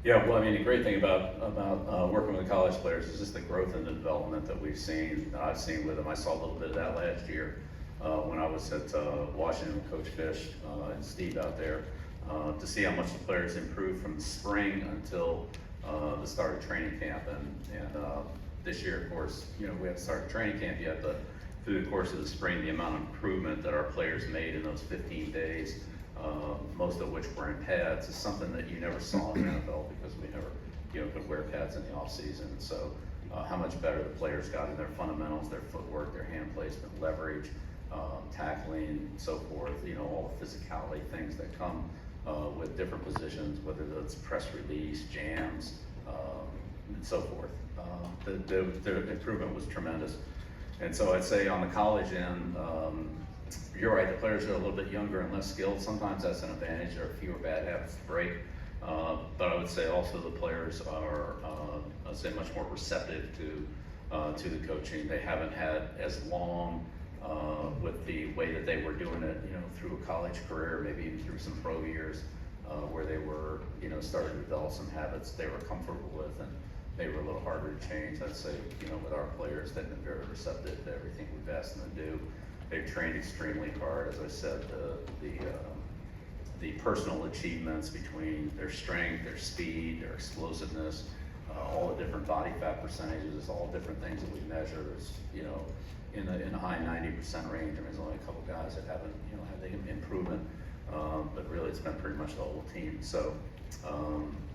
Yeah, well, I mean, the great thing about working with college players is just the growth and the development that we've seen, that I've seen with them. I saw a little bit of that last year when I was at Washington with Coach Fish and Steve out there, to see how much the players improved from the spring until the start of training camp. And this year, of course, we haven't started training camp yet, but through the course of the spring, the amount of improvement that our players made in those 15 days, most of which were in pads, is something that you never saw in the NFL because we never, could wear pads in the off season. So how much better the players got in their fundamentals, their footwork, their hand placement, leverage, tackling, so forth. All the physicality things that come with different positions, whether that's press release, jams, and so forth. The improvement was tremendous. And so I'd say on the college end, you're right, the players are a little bit younger and less skilled. Sometimes that's an advantage. There are fewer bad habits to break. But I would say also the players are, I'd say, much more receptive to the coaching. They haven't had as long with the way that they were doing it, through a college career, maybe even through some pro years, where they were, starting to develop some habits they were comfortable with, and they were a little harder to change. I'd say, with our players, they've been very receptive to everything we've asked them to do. They've trained extremely hard. As I said, the personal achievements between their strength, their speed, their explosiveness, all the different body fat percentages, all different things that we measure is, in the high 90% range. I mean, there's only a couple guys that haven't, had the improvement, but really it's been pretty much the whole team. So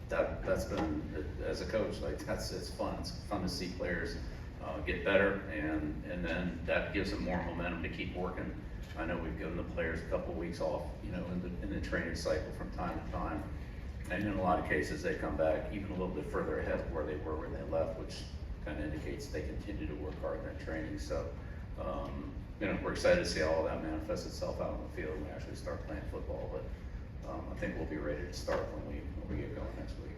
that's been, as a coach, like it's fun. It's fun to see players get better, and then that gives them more momentum to keep working. I know we've given the players a couple of weeks off, in the training cycle from time to time, and in a lot of cases they come back even a little bit further ahead of where they were when they left, which kind of indicates they continue to work hard in their training. So, we're excited to see all of that manifest itself out on the field when we actually start playing football. But I think we'll be ready to start when we get going next week.